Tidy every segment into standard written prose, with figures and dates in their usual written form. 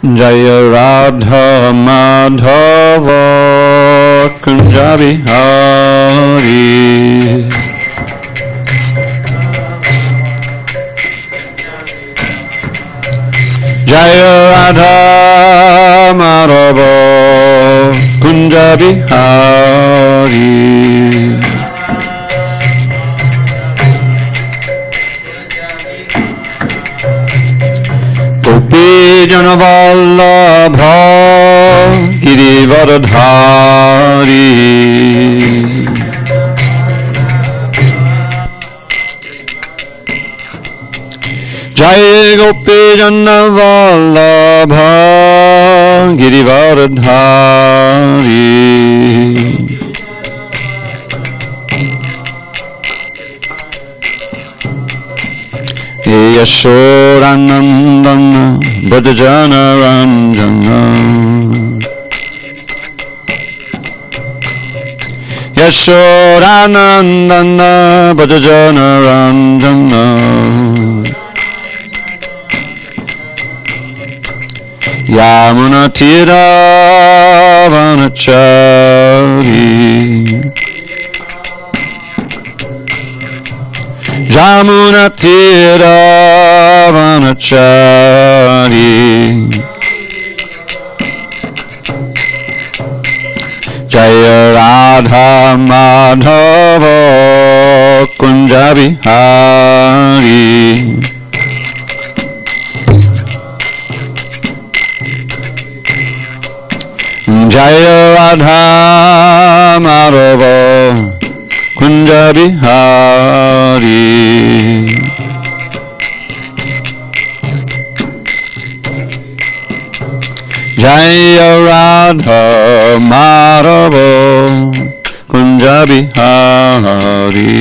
Jaya Radha Madhava Kunja Bihari. Jaya Radha Madhava Kunja Bihari. Gopi Janavallabha Girivardhari. Jai Gopi Janavallabha Girivardhari. Yashodanandana Bhajana Ranjana. Yashodanandana Bhajana Ranjana. Yamuna Tira Vanachari. Jamuna Tira Vanachari. Jaya Radha Madhava Kunja Bihari. Jaya Radha Madhava Kunja Bihari. Jaya Radha Madhava Kunja Bihari.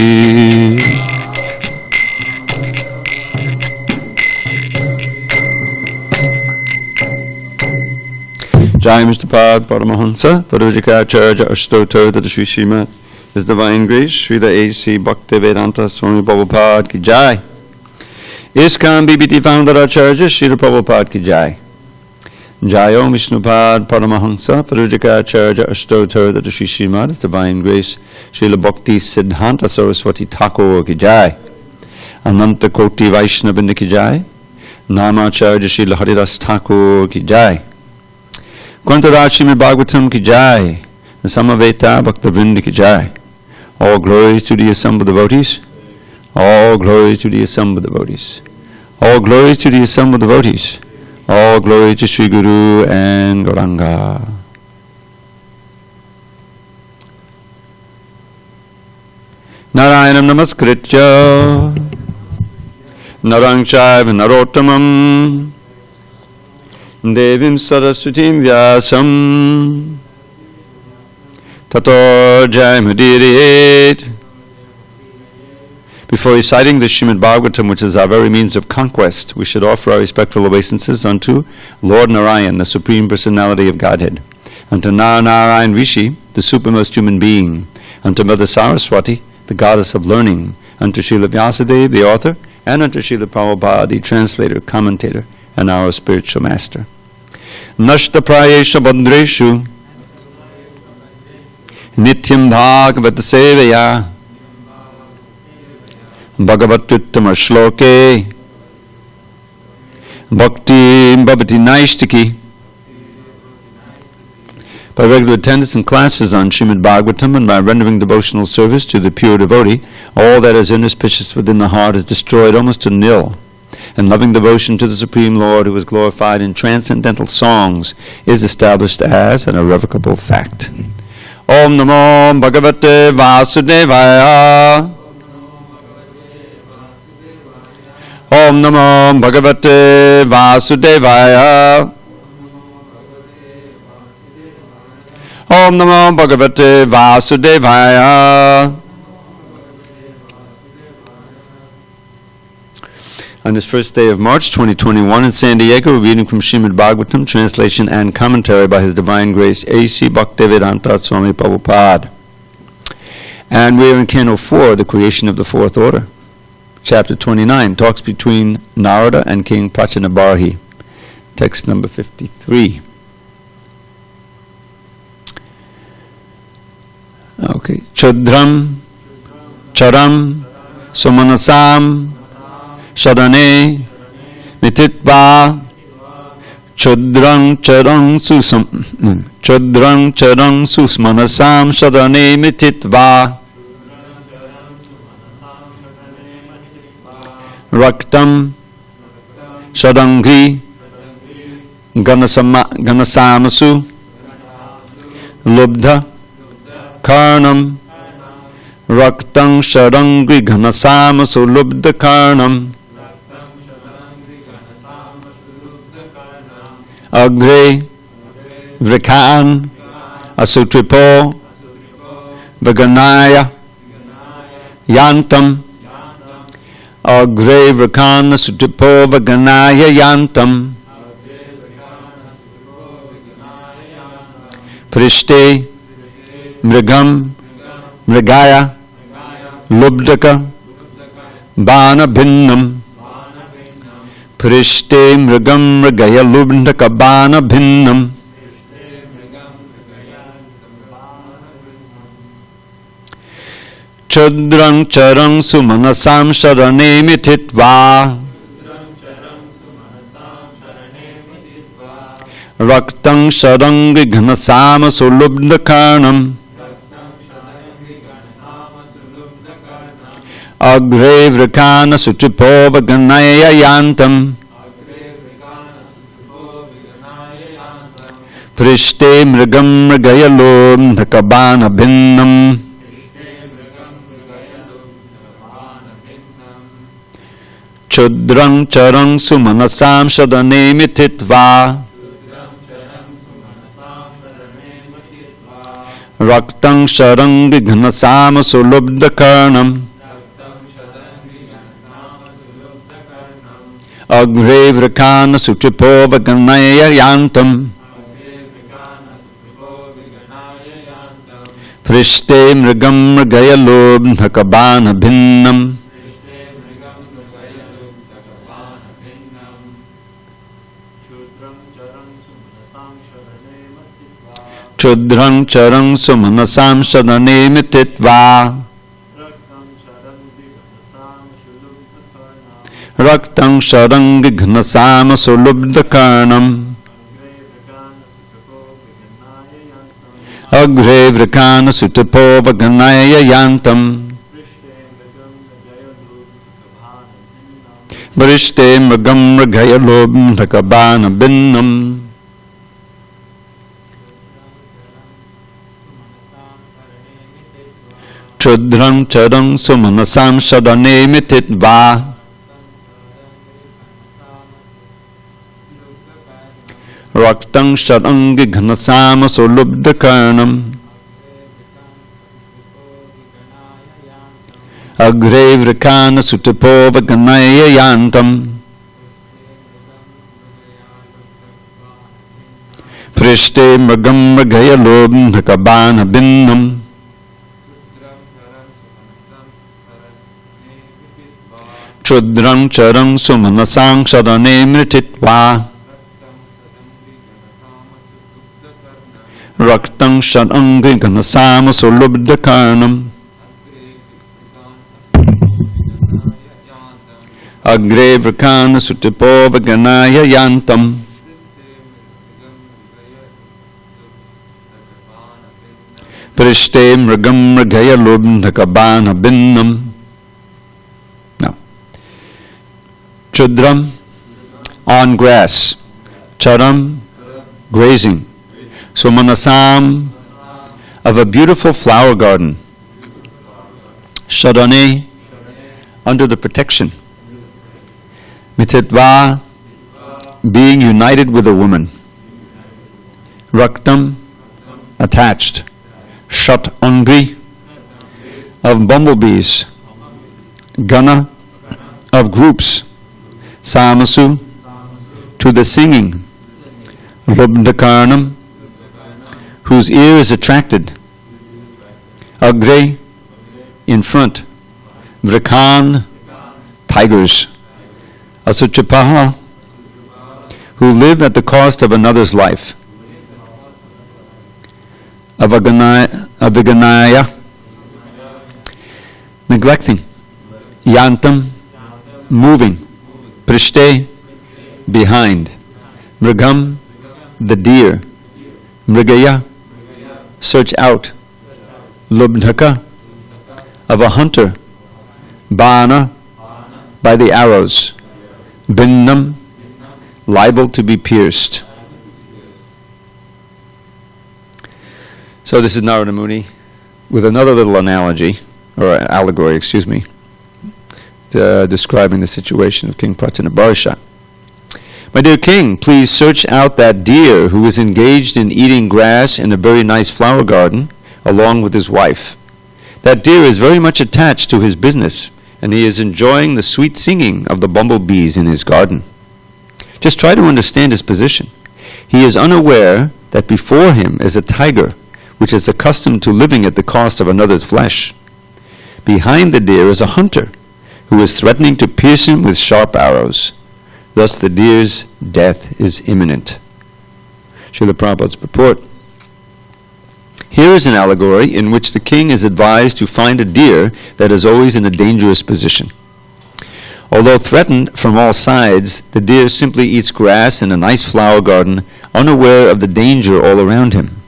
Jai Mr. Pad Paramahansa Parvajikacharya Ashtotar Tata Sri Srimad His Divine Grace Srila A.C. Bhakti Vedanta Swami Prabhupada Ki Jai. ISKCON BBT Founder Acharya Srila Prabhupada Ki Jai. Jai Om Vishnupad Paramahansa Parvajikacharya Ashtotar Tata Sri Srimad His Divine Grace Srila Bhakti Siddhanta Saraswati Thakur Ki Jai. Ananta Koti Vaishnavinda Ki Jai. Namacharya Srila Haridas Thakur Ki Jai. Kwantaraj Srimad Bhagavatam Ki Jai. The Samaveta Bhaktavrinda Ki Jai. All glories to the assembled devotees. All glories to the assembled devotees. All glories to the assembled devotees. All glory to Sri Guru and Gauranga. Narayanam Namaskritya Narang Chaiva Narottamam Devim Saraswatim Vyasam Tato Jayamudiriet. Before reciting the Srimad Bhagavatam, which is our very means of conquest, we should offer our respectful obeisances unto Lord Narayan, the Supreme Personality of Godhead, unto Narayan Rishi, the supermost human being, unto Mother Saraswati, the goddess of learning, unto Srila Vyasadeva, the author, and unto Srila Prabhupada, the translator, commentator, and our spiritual master. Nashta Prayesha Bandreshu Nityam Bhagavata Sevaya Bhagavatuttama Shloke Bhakti Bhavati Naishtiki. By regular attendance in classes on Srimad Bhagavatam and by rendering devotional service to the pure devotee, all that is inauspicious within the heart is destroyed almost to nil, and loving devotion to the Supreme Lord, who is glorified in transcendental songs, is established as an irrevocable fact. Om Namo Bhagavate Vasudevaya. Om Namo Bhagavate Vasudevaya. Om Namo Bhagavate Vasudevaya. On this first day of March 2021 in SanDiego, we're reading from Srimad Bhagavatam, translation and commentary by His Divine Grace A.C. Bhakti Vedanta Swami Prabhupada. And we're in Canto 4, the creation of the fourth order. Chapter 29, talks between Narada and King Prachanabarhi. Text number 53. Okay. Chudram, charam, sumanasam, sadane, mititva, chudrang charang susam, chudrang charang susmanasam, sadane, mititva, raktam, sadangri, ganasamasu, lubdha, karnam, raktang sharangri ghanasamasu lubdha karnam, agre, vrikan, asutripo, vaganaya, yantam, agre, vrikan, asutripo, vaganaya, yantam, prishte, mrigam, mrigaya, lubdaka, bana bhinnam, prishte mrigam mrigaya lubdaka bana bhinnam, chudrang charang sumanasam sharane mititva, raktang sharangi ghanasama sulubdakarnam, agre vrikana sutripo vaganaya yantam, prishte mrigam mrigaya lubdakabana bhinnam, chudrang charang sumanasam sadane mititva, raktang sharangi ghanasama sulubdakarnam, agre vrikana sutripo vaganaya yantam, prishte mrigam mrigaya lubdakabana bhinnam, chudrang charang sumanasam sadane mititva, raktang sharangi ghanasama sulubdakarnam, agre vrikana sutapo vaganaya yantam, varishte mrigam mrigaya lubdakabana bhinnam, chudrang charang sumanasam sadane mititva, raktang sharangi ghanasama sulubdakarnam, agre vrikana sutapo vaganaya yantam, prishte mrigam mrigaya lubdakabana bhinnam, chudrang charang sumanasang sadane mititva, raktang sharangi ghanasama sulubdakarnam, agre vrikana sutipo vaganaya yantam, prishte mrigam mrigaya lubdakabana bhinnam. Now, chudram, on grass, charam, grazing, sumanasam, of a beautiful flower garden, shadane, under the protection, mititva, being united with a woman, raktam, attached, shat angri, of bumblebees, gana, of groups, samasu, to the singing, lubdakarnam, whose ear is attracted, agre, in front, vrikan, tigers, asuchapaha, who live at the cost of another's life. Aviganaya, neglecting. Yantam, moving. Prishte, behind. Mrigam, the deer. Mrigaya, search out. Lubdhaka, of a hunter. Bana, by the arrows. Binnam, liable to be pierced. So this is Narada Muni with another little analogy, or allegory, excuse me, describing the situation of King Pratanabarsha. My dear king, please search out that deer who is engaged in eating grass in a very nice flower garden along with his wife. That deer is very much attached to his business, and he is enjoying the sweet singing of the bumblebees in his garden. Just try to understand his position. He is unaware that before him is a tiger, which is accustomed to living at the cost of another's flesh. Behind the deer is a hunter, who is threatening to pierce him with sharp arrows. Thus the deer's death is imminent. Srila Prabhupada's purport. Here is an allegory in which the king is advised to find a deer that is always in a dangerous position. Although threatened from all sides, the deer simply eats grass in a nice flower garden, unaware of the danger all around him.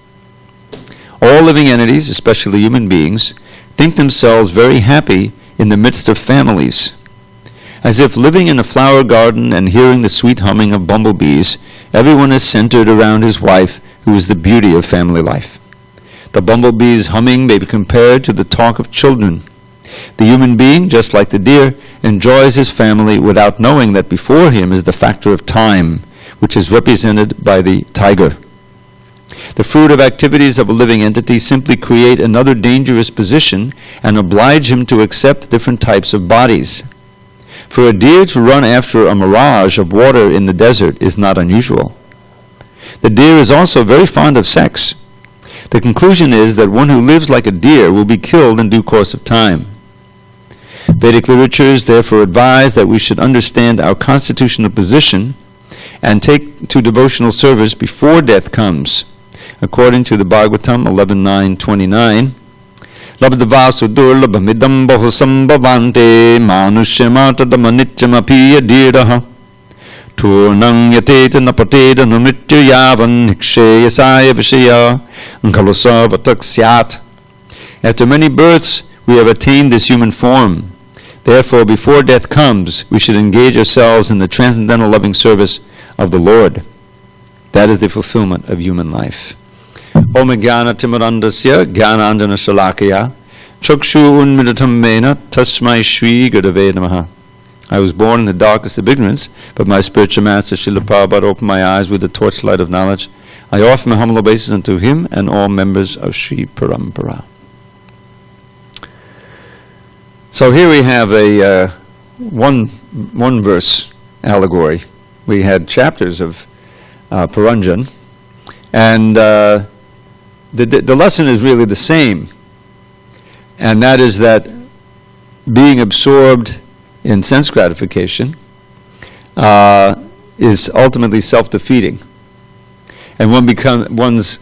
All living entities, especially human beings, think themselves very happy in the midst of families. As if living in a flower garden and hearing the sweet humming of bumblebees, everyone is centered around his wife, who is the beauty of family life. The bumblebees' humming may be compared to the talk of children. The human being, just like the deer, enjoys his family without knowing that before him is the factor of time, which is represented by the tiger. The fruit of activities of a living entity simply create another dangerous position and oblige him to accept different types of bodies. For a deer to run after a mirage of water in the desert is not unusual. The deer is also very fond of sex. The conclusion is that one who lives like a deer will be killed in due course of time. Vedic literatures therefore advise that we should understand our constitutional position and take to devotional service before death comes. According to the Bhagavatam 11.9.29, Labdavasu durlabhamidam bahusambhavante manushyamatatamanichyamapiya diraha turnang yateta napateta numritya yavan nikshayasaya vishaya nkalusavatak syat. After many births, we have attained this human form. Therefore, before death comes, we should engage ourselves in the transcendental loving service of the Lord. That is the fulfillment of human life. Om Jnana Timarandasya Jnanandana Shalakaya Chakshu Unmilitam Mena Tasmai Shri Gurave Namaha. I was born in the darkest of ignorance, but my spiritual master Srila Prabhupada opened my eyes with the torchlight of knowledge. I offer my humble obeisance unto him and all members of Sri Parampara. So here we have a one verse allegory. We had chapters of Puranjan, and the lesson is really the same, and that is that being absorbed in sense gratification is ultimately self-defeating, and one's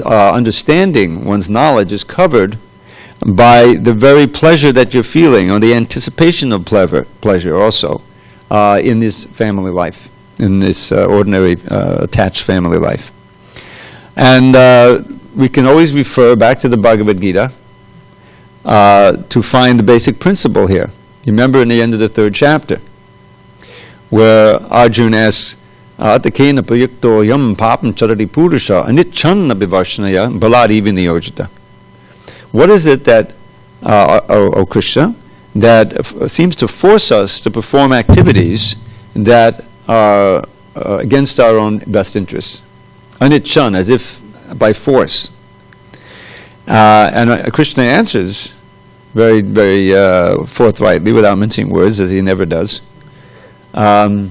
understanding, one's knowledge is covered by the very pleasure that you're feeling, or the anticipation of pleasure also in this family life, in this ordinary attached family life. And we can always refer back to the Bhagavad Gita to find the basic principle here. You remember in the end of the 3rd chapter, where Arjuna asks, Atakena prayukto yam papam charati purusha anichanna bivarshanaya baladi vinayojita. What is it that, O Krishna, that seems to force us to perform activities that are against our own best interests? Anichan, as if by force. And Krishna answers very, very forthrightly, without mincing words, as he never does. Kama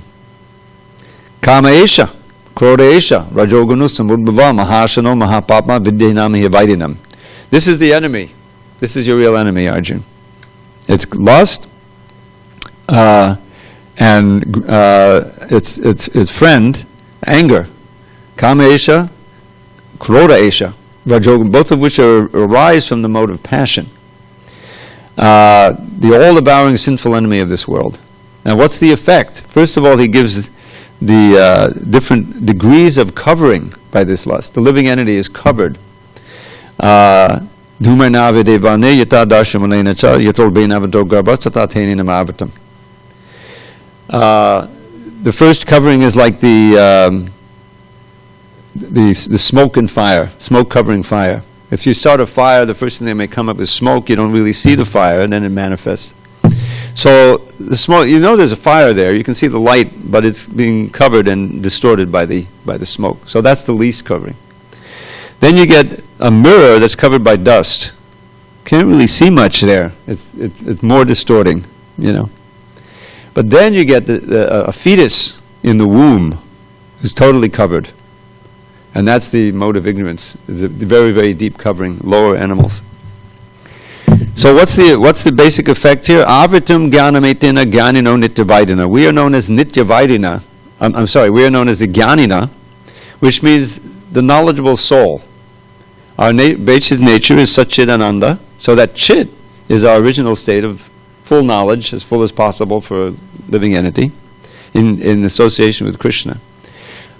esha, krodha esha, rajogunu samudbhava, mahashano, mahapapma, vidyahinam hivaidinam. This is the enemy. This is your real enemy, Arjun. It's lust, and its friend, anger, kama esha, krodha esha, rajogam, both of which arise from the mode of passion. The all-devouring sinful enemy of this world. Now, what's the effect? First of all, he gives the different degrees of covering by this lust. The living entity is covered. The first covering is like the smoke and fire, smoke covering fire. If you start a fire, the first thing that may come up is smoke. You don't really see the fire, and then it manifests. So the smoke, you know there's a fire there. You can see the light, but it's being covered and distorted by the smoke. So that's the least covering. Then you get a mirror that's covered by dust. Can't really see much there. It's more distorting, you know. But then you get a fetus in the womb is totally covered. And that's the mode of ignorance, the very, very deep covering, lower animals. So what's the basic effect here? Avritam jnanametina jnanino nityavidina. We are known as nityavidina. We are known as the jnanina, which means the knowledgeable soul. Our basic nature is Satchidananda, so that Chit is our original state of full knowledge, as full as possible for a living entity, in association with Krishna.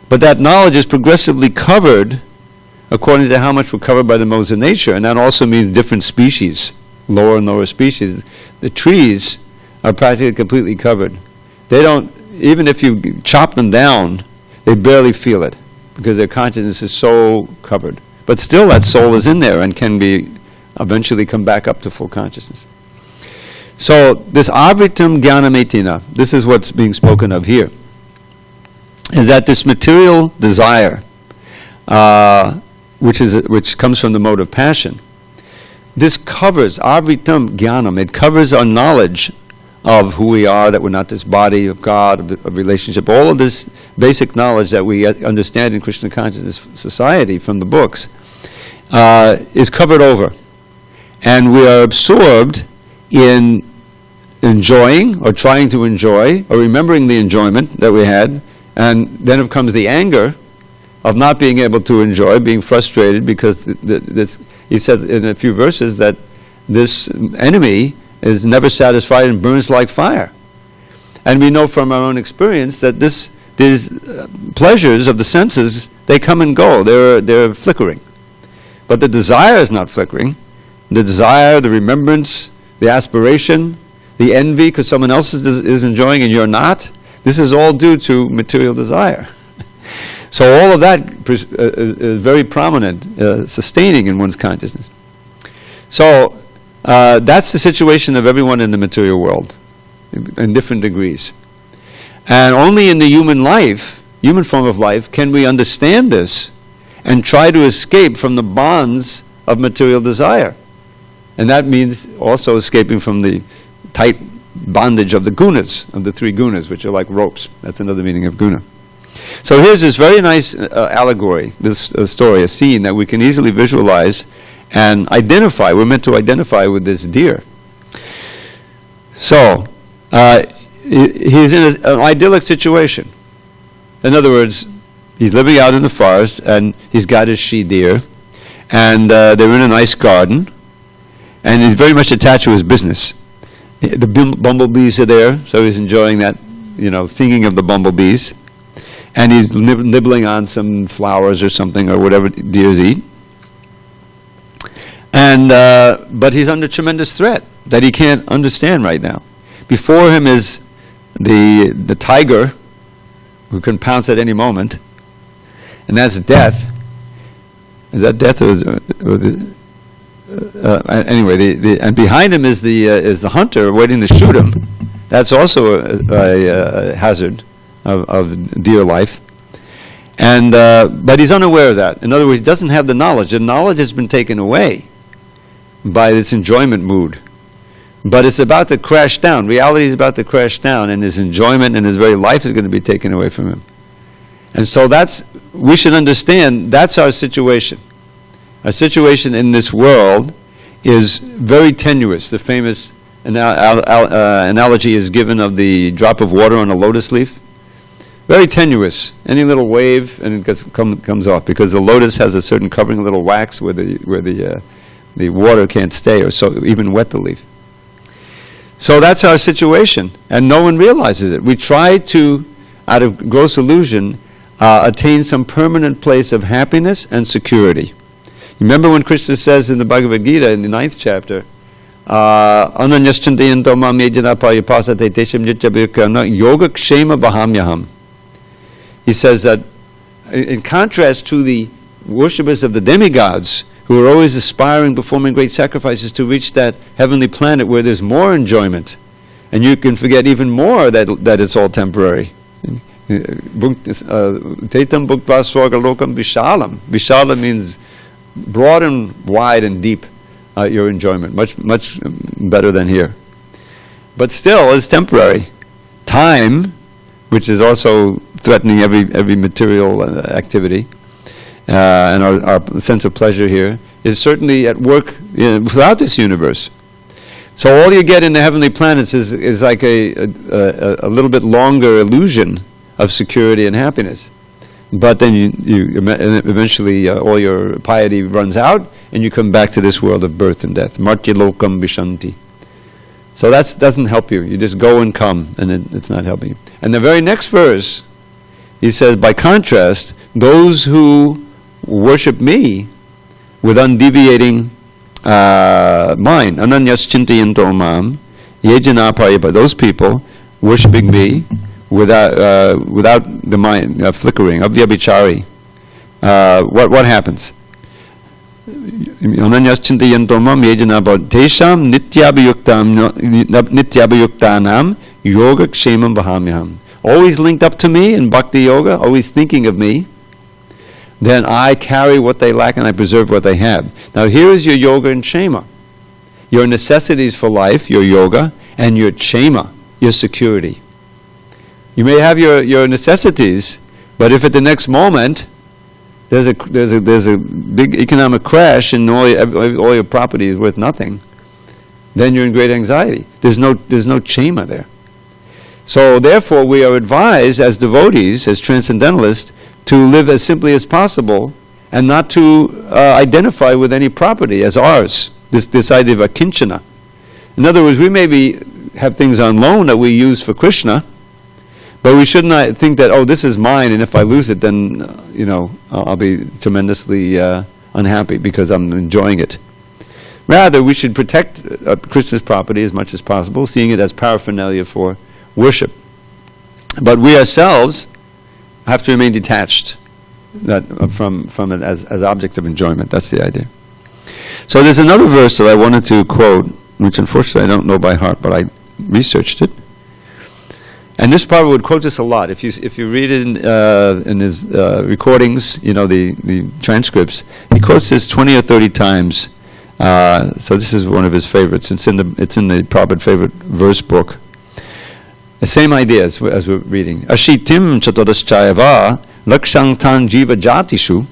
But that knowledge is progressively covered according to how much we're covered by the modes of nature, and that also means different species, lower and lower species. The trees are practically completely covered. They don't, even if you chop them down, they barely feel it, because their consciousness is so covered. But still that soul is in there and can be eventually come back up to full consciousness. So this avritam jnanametina, this is what's being spoken of here, is that this material desire, which comes from the mode of passion, this covers avritam jnanam. It covers our knowledge of who we are, that we're not this body of God, of relationship. All of this basic knowledge that we understand in Krishna consciousness society from the books is covered over, and we are absorbed in enjoying or trying to enjoy or remembering the enjoyment that we had. And then comes the anger of not being able to enjoy, being frustrated, because he says in a few verses that this enemy is never satisfied and burns like fire. And we know from our own experience that these pleasures of the senses, they come and go. They're flickering. But the desire is not flickering. The desire, the remembrance, the aspiration, the envy because someone else is enjoying and you're not, this is all due to material desire. So all of that is very prominent, sustaining in one's consciousness. So that's the situation of everyone in the material world, in different degrees. And only in the human form of life, can we understand this and try to escape from the bonds of material desire. And that means also escaping from the tight bondage of the gunas, of the three gunas, which are like ropes. That's another meaning of guna. So here's this very nice allegory, this story, a scene that we can easily visualize and identify. We're meant to identify with this deer. So he's in an idyllic situation. In other words, he's living out in the forest and he's got his she-deer, and they're in a nice garden, and he's very much attached to his business. The bumblebees are there, so he's enjoying that, singing of the bumblebees. And he's nibbling on some flowers or something, or whatever deers eat. And but he's under tremendous threat that he can't understand right now. Before him is the tiger, who can pounce at any moment, and that's death. Is that death, anyway? And behind him is the hunter waiting to shoot him. That's also a hazard of deer life. And but he's unaware of that. In other words, he doesn't have the knowledge. The knowledge has been taken away by this enjoyment mood. But it's about to crash down. Reality is about to crash down, and his enjoyment and his very life is going to be taken away from him. And so we should understand that's our situation. Our situation in this world is very tenuous. The famous analogy is given of the drop of water on a lotus leaf. Very tenuous. Any little wave and it comes off, because the lotus has a certain covering, a little wax where the water can't stay, or so even wet the leaf. So that's our situation, and no one realizes it. We try to, out of gross illusion, attain some permanent place of happiness and security. Remember when Krishna says in the Bhagavad Gita in the 9th chapter, Ananyaschantayanto mam yejana payapasate tesham nityavyukana yoga kshema bahamyaham. He says that in contrast to the worshippers of the demigods, who are always aspiring, performing great sacrifices to reach that heavenly planet where there's more enjoyment, and you can forget even more that it's all temporary. Tetam bhuktva swargalokam vishalam. Vishala means broad and wide and deep, your enjoyment, much better than here. But still, it's temporary. Time, which is also threatening every material activity, and our sense of pleasure here, is certainly at work throughout this universe. So all you get in the heavenly planets is like a little bit longer illusion of security and happiness. But then you eventually all your piety runs out, and you come back to this world of birth and death. Martya lokam vishanti. So that doesn't help you. You just go and come, and it's not helping you. And the very next verse, he says, by contrast, those who worship me with undeviating mind, ananyas chintayanto mam, yejana pariyapa, those people worshiping me without the mind flickering, avyabhichari, what happens? Ananyas chintayanto mam yejana pariyapa, tesham nityabhayuktanam yoga kshemam bahamyaham. Always linked up to me in bhakti yoga, always thinking of me, then I carry what they lack and I preserve what they have. Now here is your yoga and kshema. Your necessities for life, your yoga, and your kshema, your security. You may have your necessities, but if at the next moment there's a big economic crash and all your property is worth nothing, then you're in great anxiety. There's no kshema there. So therefore we are advised as devotees, as transcendentalists, to live as simply as possible and not to identify with any property as ours. This idea of akinchana. In other words, we maybe have things on loan that we use for Krishna, but we should not think that, oh, this is mine, and if I lose it, then I'll be tremendously unhappy because I'm enjoying it. Rather, we should protect Krishna's property as much as possible, seeing it as paraphernalia for worship. But we ourselves have to remain detached from it as objects of enjoyment. That's the idea. So there's another verse that I wanted to quote, which unfortunately I don't know by heart, but I researched it. And this Prabhupada would quote this a lot. If you read it in his recordings, the transcripts, he quotes this 20 or 30 times. So this is one of his favorites. It's in the Prabhupada favorite verse book. The same idea as we're reading. Ashitim chatadaschayava lakshangtan jiva jatishu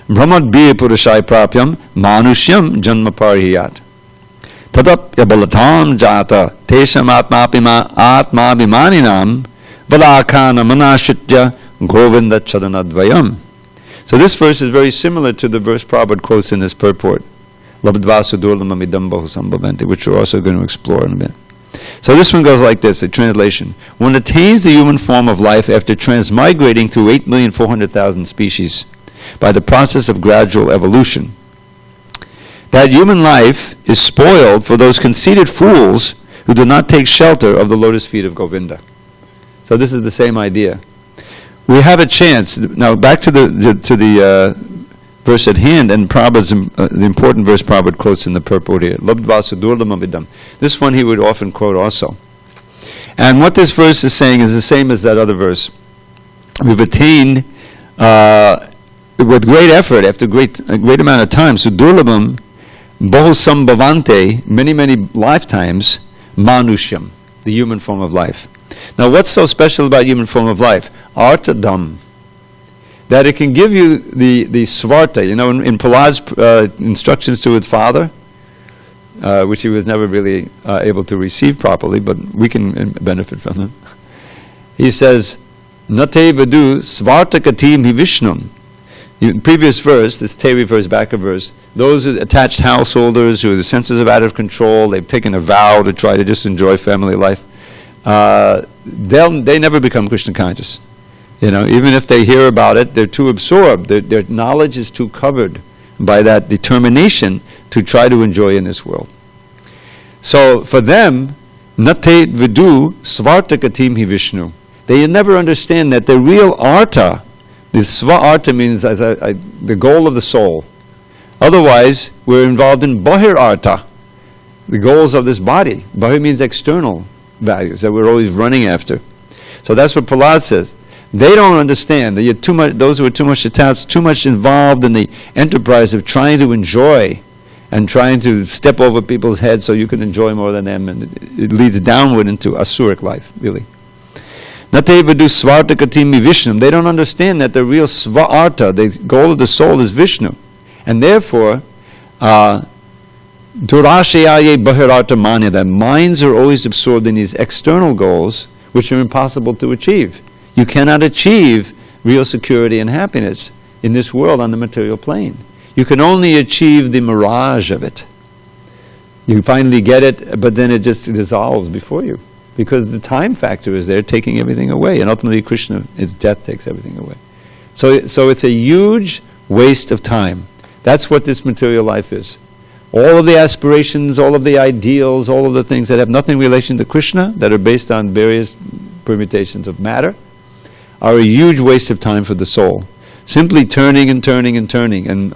brahmadbir purushai prapyam manushyam janma parihiyat tadapya balatam jata tesham atmabhimaninam valakana manashitya govinda charanadvayam. So this verse is very similar to the verse Prabhupada quotes in his purport, labdvasu durlamamidam bahusambhavanti, which we're also going to explore in a minute. So this one goes like this, a translation. One attains the human form of life after transmigrating through 8,400,000 species by the process of gradual evolution. That human life is spoiled for those conceited fools who do not take shelter of the lotus feet of Govinda. So this is the same idea. We have a chance. Now back to the verse at hand, and Prabhupada's the important verse Prabhupada quotes in the purport here. Labdvasu durlamamidam. This one he would often quote also. And what this verse is saying is the same as that other verse. We've attained with great effort, after a great amount of time, sudurlabam bahusambhavante, many lifetimes, manushyam, the human form of life. Now what's so special about human form of life? Artadam. That it can give you the svarta. In Prahlad's instructions to his father, which he was never really able to receive properly, but we can benefit from them. He says, Nate Vadu Svartakatim hi Vishnum. Previous verse, this te refers back a verse, those attached householders who are the senses are out of control, they've taken a vow to try to just enjoy family life, they never become Krishna conscious. Even if they hear about it, they're too absorbed. Their knowledge is too covered by that determination to try to enjoy in this world. So for them, Nate Vidu Svartakatim hi Vishnu. They never understand that the real artha, the sva artha means the goal of the soul. Otherwise, we're involved in bahir artha, the goals of this body. Bahir means external values that we're always running after. So that's what Prahlad says. They don't understand that you're too much. Those who are too much attached, too much involved in the enterprise of trying to enjoy and trying to step over people's heads so you can enjoy more than them, and it leads downward into asuric life, really. Nate Vadu Svartakatimi Vishnu. They don't understand that the real Svarta, the goal of the soul, is Vishnu. And therefore, Durashayaye Bahirarta Manya, that minds are always absorbed in these external goals which are impossible to achieve. You cannot achieve real security and happiness in this world on the material plane. You can only achieve the mirage of it. You finally get it, but then it just dissolves before you. Because the time factor is there, taking everything away. And ultimately Krishna, its death takes everything away. So it's a huge waste of time. That's what this material life is. All of the aspirations, all of the ideals, all of the things that have nothing in relation to Krishna, that are based on various permutations of matter, are a huge waste of time for the soul. Simply turning and turning and turning in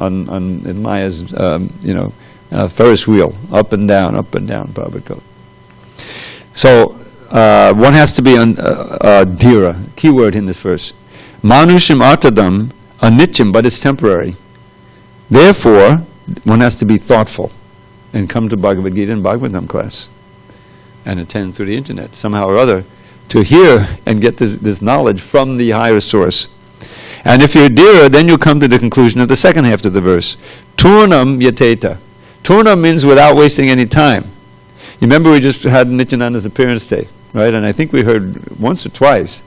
Maya's Ferris wheel, up and down, Prabhupada goes. So one has to be on dhira, key word in this verse. Manushim artadam anityam, but it's temporary. Therefore, one has to be thoughtful and come to Bhagavad Gita and Bhagavatam class and attend through the internet somehow or other to hear and get this knowledge from the higher source. And if you're dhira, then you come to the conclusion of the second half of the verse. Turnam yateta. Turnam means without wasting any time. You remember we just had Nityananda's appearance day, right? And I think we heard once or twice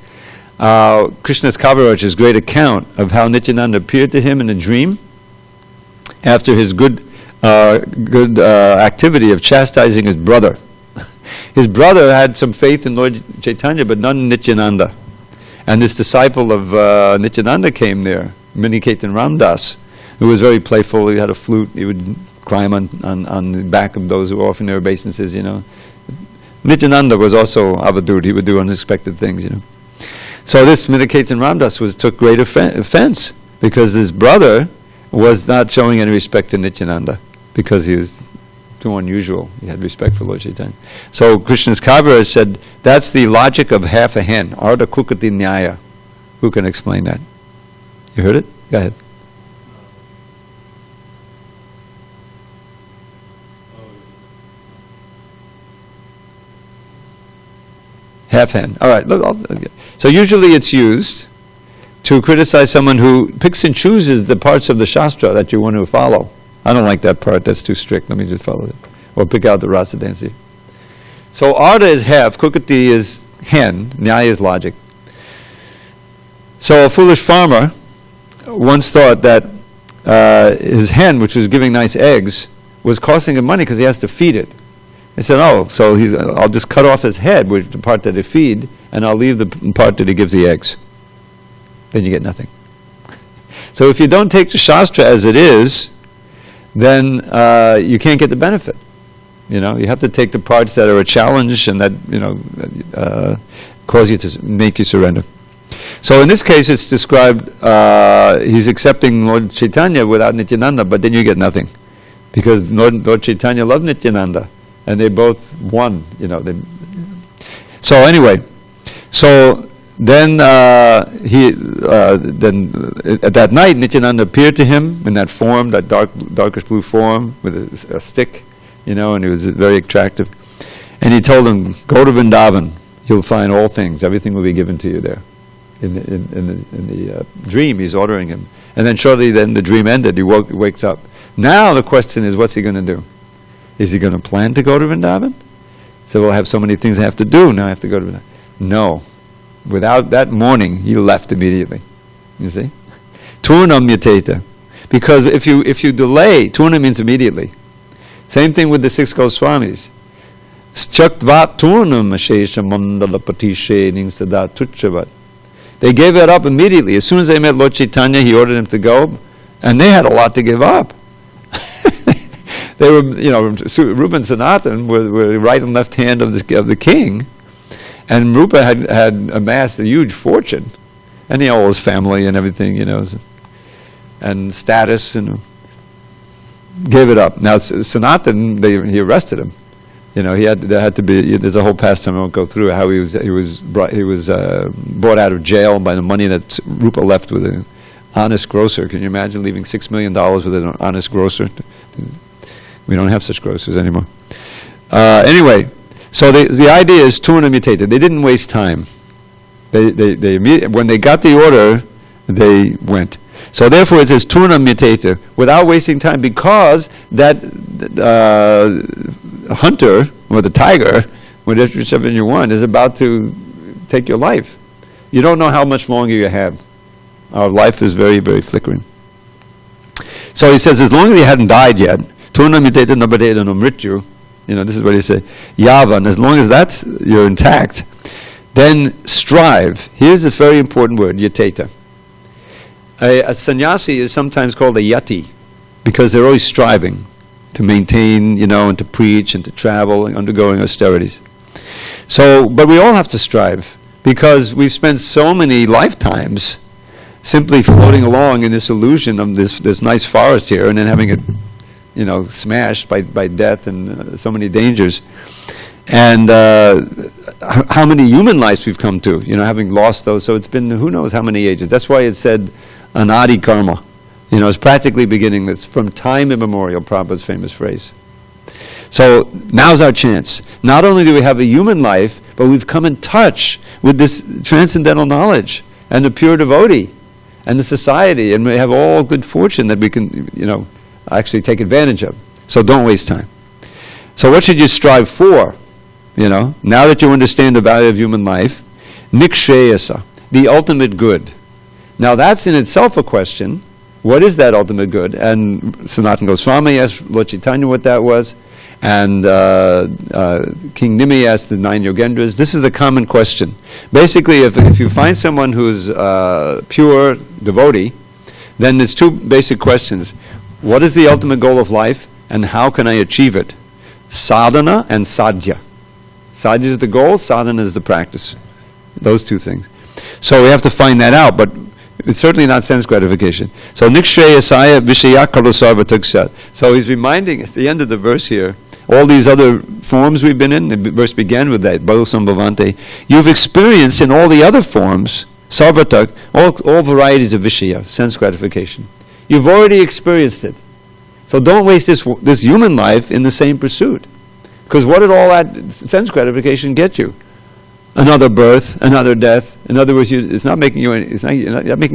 Krishna's Kaviraj's great account of how Nityananda appeared to him in a dream after his good activity of chastising his brother. His brother had some faith in Lord Chaitanya, but none in Nityananda. And this disciple of Nityananda came there, Miniketan Ramdas, who was very playful. He had a flute. He would climb on the back of those who were offering their obeisances, Nityananda was also Avadur. He would do unexpected things, So this Miniketan Ramdas took great offense because his brother was not showing any respect to Nityananda because he was too unusual. He had respect for Lord Chaitanya. So Krishna's Kaviraj said, that's the logic of half a hen. Arda Kukati Nyaya. Who can explain that? You heard it? Go ahead. Half hen. All right. So usually it's used to criticize someone who picks and chooses the parts of the Shastra that you want to follow. I don't like that part. That's too strict. Let me just follow it. Or pick out the Rasa Dansi. So Arda is half. Kukati is hen. Nyaya is logic. So a foolish farmer once thought that his hen, which was giving nice eggs, was costing him money because he has to feed it. He said, so I'll just cut off his head, which is the part that he feed, and I'll leave the part that he gives the eggs. Then you get nothing. So if you don't take the Shastra as it is, then you can't get the benefit. You have to take the parts that are a challenge and that, cause you to make you surrender. So in this case, it's described, he's accepting Lord Chaitanya without Nityananda, but then you get nothing. Because Lord Chaitanya loved Nityananda. And they both won, So anyway, then at that night, Nityananda appeared to him in that form, that darkish blue form with a stick, and he was very attractive. And he told him, "Go to Vrindavan. You'll find all things. Everything will be given to you there." In the dream, he's ordering him, and then shortly then the dream ended. He wakes up. Now the question is, what's he going to do? Is he going to plan to go to Vrindavan? So we'll have so many things I have to do, now I have to go to Vrindavan. No. Without that morning, he left immediately. You see? Turnam yateta. Because if you delay, turna means immediately. Same thing with the 6 Goswamis. Chaktvat turnam ashesha mandala patishe ningstada tuchavat. They gave it up immediately. As soon as they met Lord Chaitanya, he ordered them to go, and they had a lot to give up. They were, Rupa and Sanatan were right and left hand of the king, and Rupa had amassed a huge fortune, and all his family and everything, and status, gave it up. Now Sanatan, he arrested him. There had to be. There's a whole pastime I won't go through how he was brought out of jail by the money that Rupa left with an honest grocer. Can you imagine leaving $6 million with an honest grocer? We don't have such grocers anymore. Anyway, so the idea is turna mutata. They didn't waste time. They when they got the order, they went. So therefore it says turna mutata, without wasting time, because that hunter, or the tiger, whichever you want, is about to take your life. You don't know how much longer you have. Our life is very, very flickering. So he says, as long as he hadn't died yet, turna mutata nabadeta no mrityu, this is what he said, yavan, as long as you're intact, then strive. Here's the very important word, yateta. A sannyasi is sometimes called a yati, because they're always striving to maintain, and to preach and to travel and undergoing austerities. So, but we all have to strive, because we've spent so many lifetimes simply floating along in this illusion of this nice forest here, and then having it, smashed by death and so many dangers. And how many human lives we've come to, having lost those. So it's been who knows how many ages. That's why it said anadi karma. It's practically beginning. That's from time immemorial, Prabhupada's famous phrase. So now's our chance. Not only do we have a human life, but we've come in touch with this transcendental knowledge and the pure devotee and the society, and we have all good fortune that we can, actually take advantage of. So don't waste time. So what should you strive for? Now that you understand the value of human life, nikshayasa, the ultimate good. Now that's in itself a question. What is that ultimate good? And Sanatana Goswami asked Lord Chaitanya what that was, and King Nimi asked the 9 Yogendras. This is a common question. Basically, if you find someone who's pure devotee, then there's 2 basic questions. What is the ultimate goal of life, and how can I achieve it? Sadhana and sadhya. Sadhya is the goal, sadhana is the practice. Those 2 things. So we have to find that out, but it's certainly not sense gratification. So nikshayasaya vishayakaro sarvataksat. So he's reminding us, at the end of the verse here, all these other forms we've been in, the verse began with that, Bahusam Bhavante, you've experienced in all the other forms, sarvatak, all varieties of vishaya, sense gratification. You've already experienced it. So don't waste this human life in the same pursuit. Because what did all that sense gratification get you? Another birth, another death. In other words, you're not making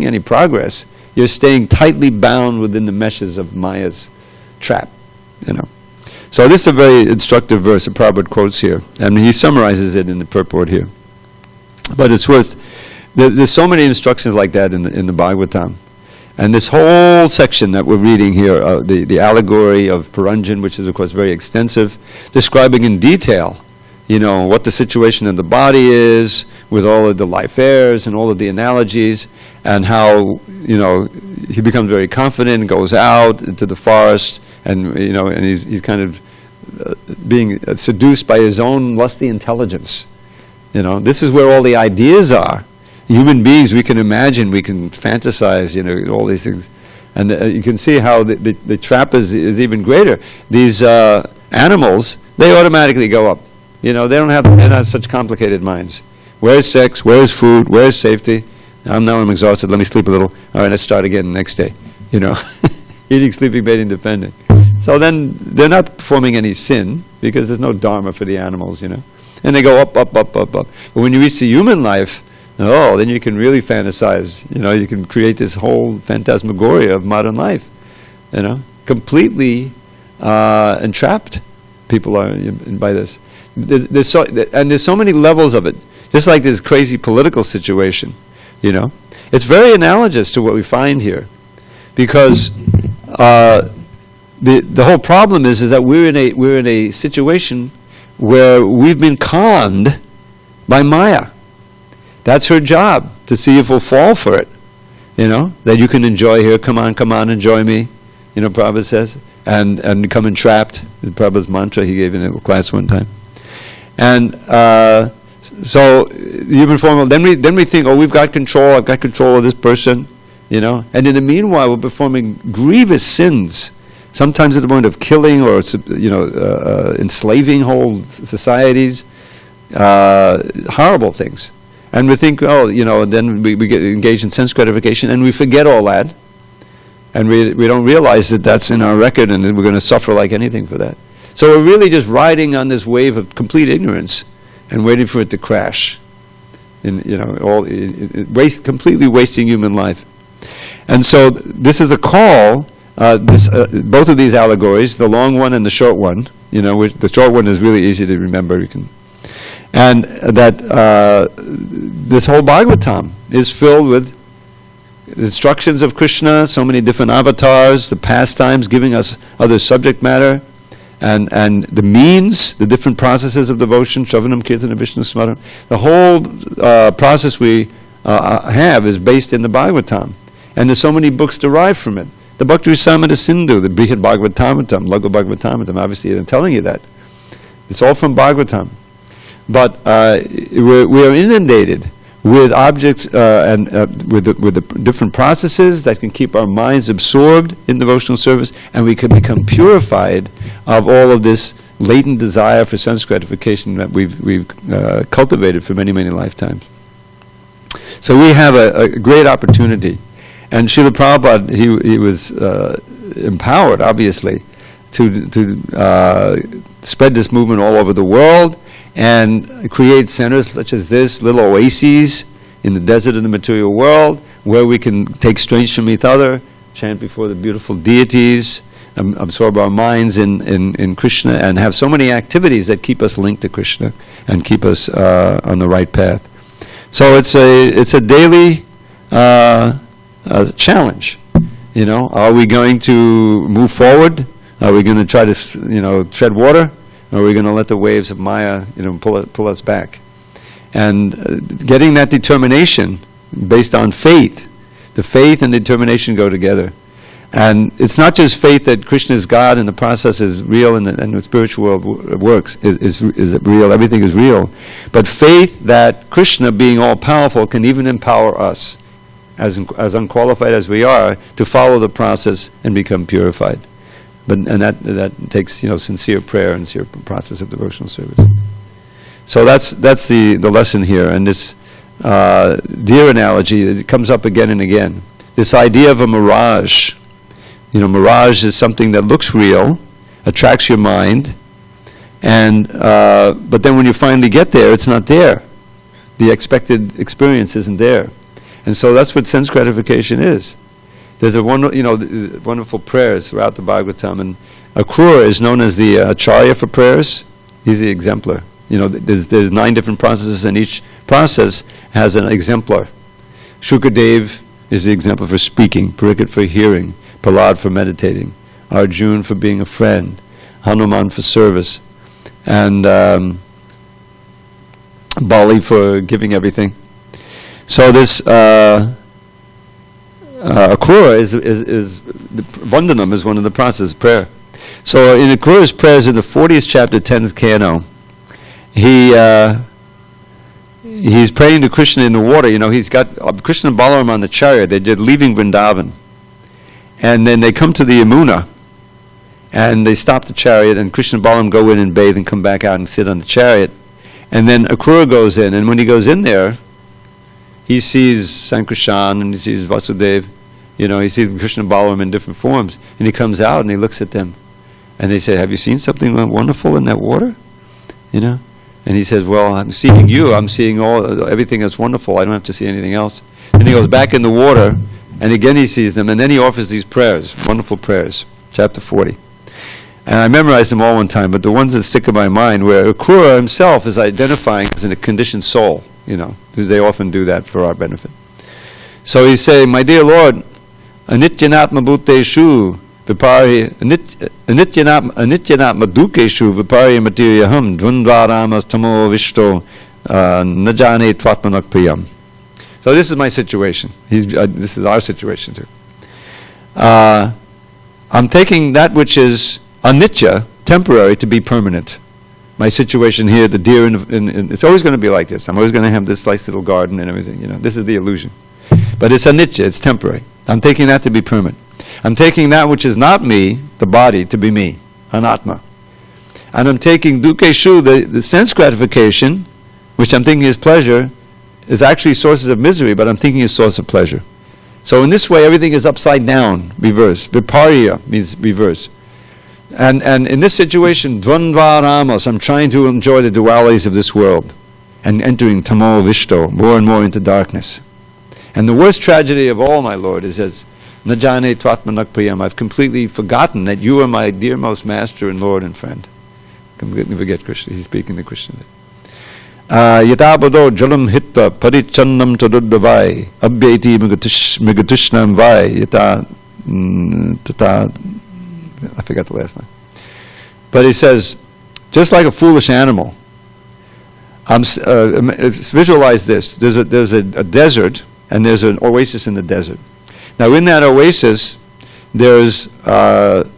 any progress. You're staying tightly bound within the meshes of Maya's trap. So this is a very instructive verse that Prabhupada quotes here, and he summarizes it in the purport here. But it's worth. There's so many instructions like that in the Bhagavatam. And this whole section that we're reading here, the allegory of Puranjan, which is of course very extensive, describing in detail, what the situation of the body is, with all of the life airs and all of the analogies, and how, he becomes very confident and goes out into the forest, and, and he's kind of being seduced by his own lusty intelligence. This is where all the ideas are. Human beings, we can imagine, we can fantasize, all these things. And you can see how the trap is even greater. These animals, they automatically go up. They're not such complicated minds. Where's sex? Where's food? Where's safety? I'm exhausted. Let me sleep a little. All right, let's start again the next day. Eating, sleeping, bathing, defending. So then they're not performing any sin, because there's no dharma for the animals, And they go up, up, up, up, up. But when you reach the human life, then you can really fantasize. You can create this whole phantasmagoria of modern life. Completely entrapped. people are by this. There's so many levels of it. Just like this crazy political situation, it's very analogous to what we find here, because the whole problem is that we're in a situation where we've been conned by Maya. That's her job, to see if we'll fall for it. That you can enjoy here. Come on, enjoy me. Prabhupada says, and become entrapped. Prabhupada's mantra he gave in a class one time. And so human form. Then we think, oh, we've got control. I've got control of this person. And in the meanwhile, we're performing grievous sins. Sometimes at the point of killing or enslaving whole societies. Horrible things. And we think, then we get engaged in sense gratification, and we forget all that. And we don't realize that that's in our record, and we're going to suffer like anything for that. So we're really just riding on this wave of complete ignorance and waiting for it to crash. Completely wasting human life. And so this is a call, both of these allegories, the long one and the short one, the short one is really easy to remember. And that this whole Bhagavatam is filled with instructions of Krishna, so many different avatars, the pastimes giving us other subject matter, and the means, the different processes of devotion, Shravanam, Kirtanam, Vishnu Smaranam. The whole process we have is based in the Bhagavatam. And there's so many books derived from it. The Bhakti Rasamrita Sindhu, the Brihad Bhagavatamatam, Laghu Bhagavatamatam, obviously I'm telling you that. It's all from Bhagavatam. But we are inundated with objects and with the different processes that can keep our minds absorbed in devotional service, and we can become purified of all of this latent desire for sense gratification that we've cultivated for many, many lifetimes. So we have a great opportunity. And Srila Prabhupada, he was empowered, obviously, to spread this movement all over the world and create centers such as this, little oases in the desert of the material world, where we can take strength from each other, chant before the beautiful deities, absorb our minds in Krishna, and have so many activities that keep us linked to Krishna and keep us on the right path. So it's a daily challenge. Are we going to move forward? Are we going to try to tread water? Or are we going to let the waves of Maya pull us back? And getting that determination based on faith. The faith and determination go together. And it's not just faith that Krishna is God and the process is real and the spiritual world works, is real, everything is real. But faith that Krishna, being all-powerful, can even empower us, as unqualified as we are, to follow the process and become purified. And that takes sincere prayer and sincere process of devotional service. So that's the lesson here. And this deer analogy, it comes up again and again. This idea of a mirage. Mirage is something that looks real, attracts your mind, and but then when you finally get there, it's not there. The expected experience isn't there. And so that's what sense gratification is. There's wonderful prayers throughout the Bhagavatam, and Akrura is known as the Acharya for prayers. He's the exemplar. There's 9 different processes, and each process has an exemplar. Shukadev is the exemplar for speaking, Parikshit for hearing, Prahlad for meditating, Arjuna for being a friend, Hanuman for service, and Bali for giving everything. So this Akrura is Vandanam is one of the processes, prayer. So in Akrura's prayers in the 40th chapter, 10th canto, he's praying to Krishna in the water. He's got Krishna and Balaram on the chariot. They're leaving Vrindavan. And then they come to the Yamuna, and they stop the chariot, and Krishna and Balaram go in and bathe and come back out and sit on the chariot. And then Akrura goes in, and when he goes in there, he sees Sankrishan and he sees Vasudeva, he sees Krishna and Balaram in different forms. And he comes out and he looks at them. And they say, have you seen something wonderful in that water? And he says, well, I'm seeing you. I'm seeing everything that's wonderful. I don't have to see anything else. And he goes back in the water, and again he sees them. And then he offers these prayers, wonderful prayers, chapter 40. And I memorized them all one time, but the ones that stick in my mind where Akrura himself is identifying as a conditioned soul, they often do that for our benefit. So he's saying, my dear Lord, anityanatma bhuteshu vipari anityanatma dukeshu vipari materiyaham dvundvaramas tamo vishto najane twatmanak priyam. So this is my situation. This is our situation too. I'm taking that which is anitya, temporary, to be permanent. My situation here, the deer, it's always going to be like this. I'm always going to have this nice little garden and everything. This is the illusion. But it's anitya, it's temporary. I'm taking that to be permanent. I'm taking that which is not me, the body, to be me, anatma. And I'm taking dukeshu, the sense gratification, which I'm thinking is pleasure, is actually sources of misery, but I'm thinking is source of pleasure. So in this way, everything is upside down, reverse. Viparya means reverse. And in this situation, dvandva ramas, I'm trying to enjoy the dualities of this world and entering tamo vishto, more and more into darkness. And the worst tragedy of all, my Lord, is as najane twatmanak priyam, I've completely forgotten that you are my dearmost master and Lord and friend. Completely forget Krishna. He's speaking to Krishna. Yatabado jalam hitta parichannam taduddavai abhyati mrigatushnam vai yata tata. I forgot the last line. But he says, just like a foolish animal, visualize this. There's a desert, and there's an oasis in the desert. Now in that oasis, there's an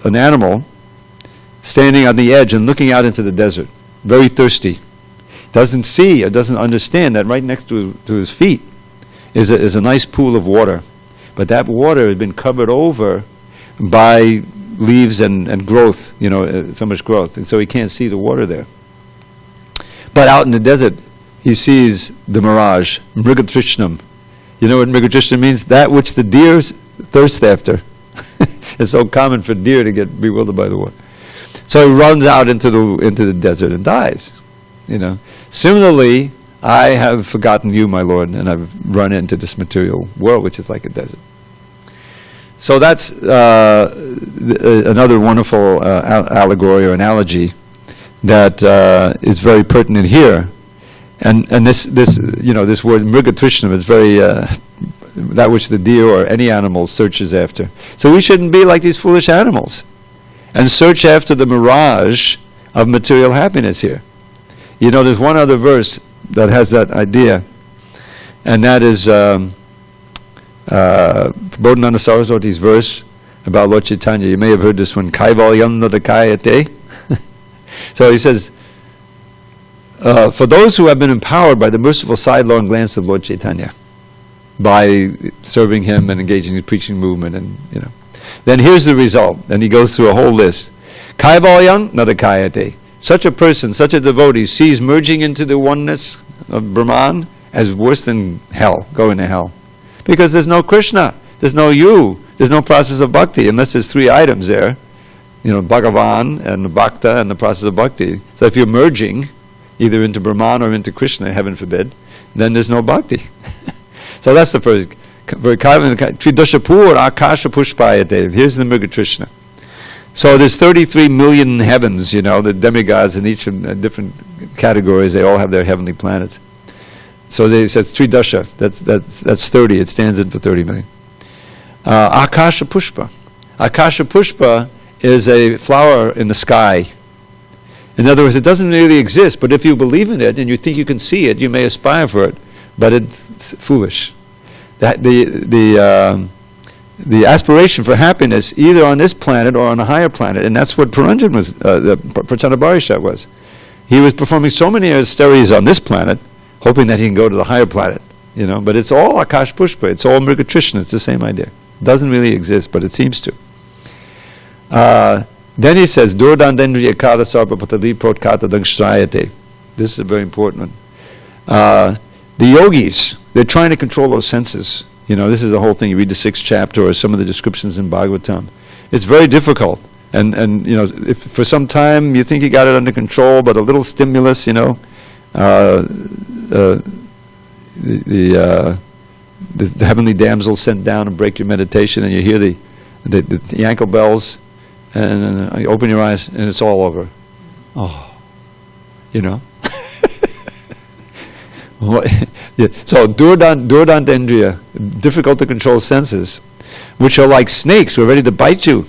animal standing on the edge and looking out into the desert, very thirsty. Doesn't see or doesn't understand that right next to his feet is a nice pool of water. But that water has been covered over by leaves and growth, so much growth. And so he can't see the water there. But out in the desert, he sees the mirage, mrigatrishnam. You know what mrigatrishnam means? That which the deer thirst after. It's so common for deer to get bewildered by the water. So he runs out into the desert and dies. Similarly, I have forgotten you, my Lord, and I've run into this material world, which is like a desert. So that's another wonderful allegory or analogy that is very pertinent here. And this word mrigatrishnam is very that which the deer or any animal searches after. So we shouldn't be like these foolish animals and search after the mirage of material happiness here. There's one other verse that has that idea, and that is Bodhananda Saraswati's verse about Lord Chaitanya. You may have heard this one, Kaivalyam nadakayate. So he says, for those who have been empowered by the merciful sidelong glance of Lord Chaitanya, by serving him and engaging in the preaching movement, and then here's the result. And he goes through a whole list. Kaivalyam nadakayate. Such a person, such a devotee, sees merging into the oneness of Brahman as worse than hell, going to hell. Because there's no Krishna, there's no you, there's no process of bhakti, unless there's three items there. Bhagavan and Bhakta and the process of bhakti. So if you're merging either into Brahman or into Krishna, heaven forbid, then there's no bhakti. So that's the first. Tridashapur akasha pushpayate. Here's the Mrigatrishna. So there's 33 million heavens, the demigods in each different categories, they all have their heavenly planets. So they said Tridasha, that's 30, it stands in for 30 million. Akasha Pushpa. Akasha Pushpa is a flower in the sky. In other words, it doesn't really exist, but if you believe in it and you think you can see it, you may aspire for it, but it's foolish. The aspiration for happiness, either on this planet or on a higher planet, and that's what Puranjan was, Prachanda Bharisha was. He was performing so many austerities on this planet, hoping that he can go to the higher planet, but it's all Akash Pushpa, it's all Mrigatrishna, it's the same idea. It doesn't really exist, but it seems to. Then he says, Durdandendriya Kata Sarpa Patali Protkata Dangshrayate. This is a very important one. The yogis, they're trying to control those senses. This is the whole thing. You read the 6th chapter or some of the descriptions in Bhagavatam. It's very difficult. And if for some time you think you got it under control, but a little stimulus, the heavenly damsel sent down and break your meditation, and you hear the ankle bells, and you open your eyes, and it's all over. Oh, you know. So Durdantendriya, difficult to control senses, which are like snakes, who are ready to bite you,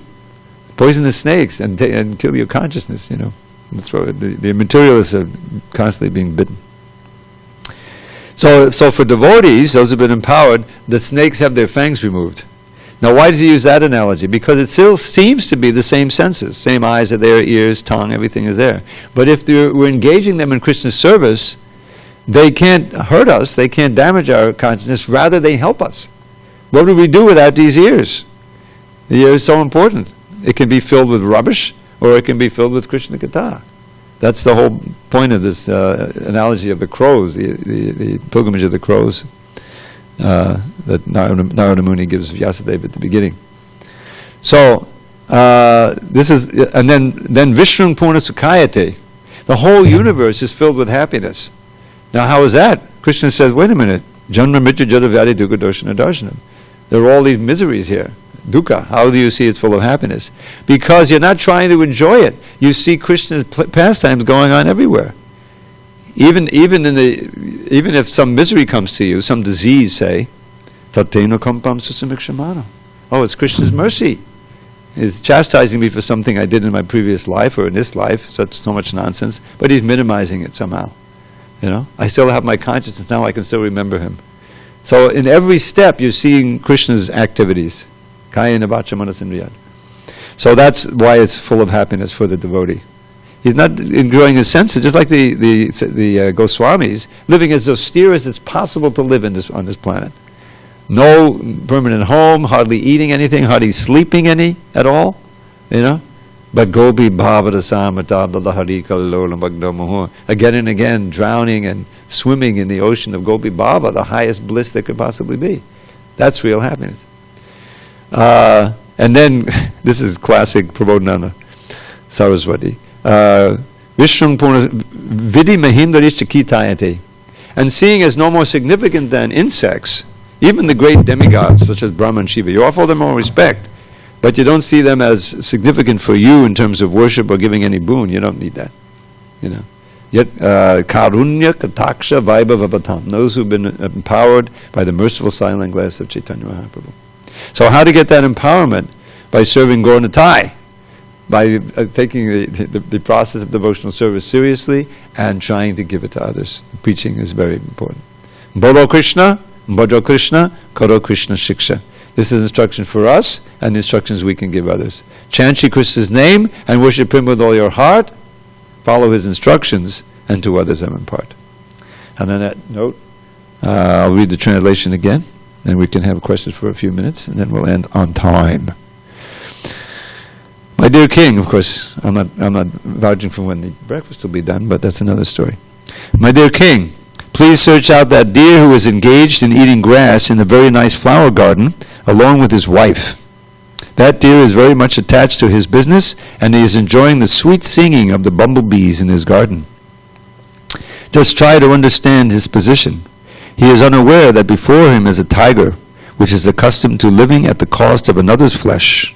poisonous snakes, and kill your consciousness. You know, the materialists are constantly being bitten. So for devotees, those who've been empowered, the snakes have their fangs removed. Now, why does he use that analogy? Because it still seems to be the same senses. Same eyes are there, ears, tongue, everything is there. But if we're engaging them in Krishna's service, they can't hurt us, they can't damage our consciousness, rather they help us. What do we do without these ears? The ear is so important. It can be filled with rubbish, or it can be filled with Krishna Katha. That's the whole point of this analogy of the crows, the pilgrimage of the crows, that Narada Muni gives Vyasadeva at the beginning. So, this is, and then Vishrung Purna Sukhayate. The whole universe is filled with happiness. Now, how is that? Krishna says, wait a minute. Janma mrityu jara vyadi dukkha darshana darshanam. There are all these miseries here. Dukkha. How do you see it's full of happiness? Because you're not trying to enjoy it. You see Krishna's pastimes going on everywhere. Even if some misery comes to you, some disease, say, tatena kampam susamikshamana. Oh, it's Krishna's mercy. He's chastising me for something I did in my previous life or in this life. So much nonsense. But he's minimizing it somehow. You know, I still have my consciousness now. I can still remember him. So in every step, you're seeing Krishna's activities. Kayena vacha manasindriyat. So that's why it's full of happiness for the devotee. He's not enjoying his senses, just like the Goswamis, living as austere as it's possible to live on this planet. No permanent home, hardly eating anything, hardly sleeping any at all. You know. But gopi bhavata samata dalahari kallolam bhagdamuhu, again and again drowning and swimming in the ocean of gopi bhava, the highest bliss that could possibly be. That's real happiness. And then, this is classic Prabodhananda Saraswati. Vishrum purna vidi mahindarish kitayate. And seeing as no more significant than insects, even the great demigods such as Brahma and Shiva, you offer them all respect. But you don't see them as significant for you in terms of worship or giving any boon. You don't need that. You know. Yet karunya kataksha vaibhavatam. Those who've been empowered by the merciful silent glass of Chaitanya Mahaprabhu. So how to get that empowerment? By serving Gaur Nitai. By taking the process of devotional service seriously and trying to give it to others. Preaching is very important. Bolo Krishna, Bhajo Krishna, Karo Krishna Shiksha. This is instruction for us and instructions we can give others. Chant Shri Krishna's name and worship Him with all your heart. Follow His instructions and to others impart. And on that note, I'll read the translation again, and we can have questions for a few minutes, and then we'll end on time. My dear King, of course, I'm not vouching for when the breakfast will be done, but that's another story. My dear King, please search out that deer who is engaged in eating grass in the very nice flower garden, along with his wife. That deer is very much attached to his business, and he is enjoying the sweet singing of the bumblebees in his garden. Just try to understand his position. He is unaware that before him is a tiger, which is accustomed to living at the cost of another's flesh.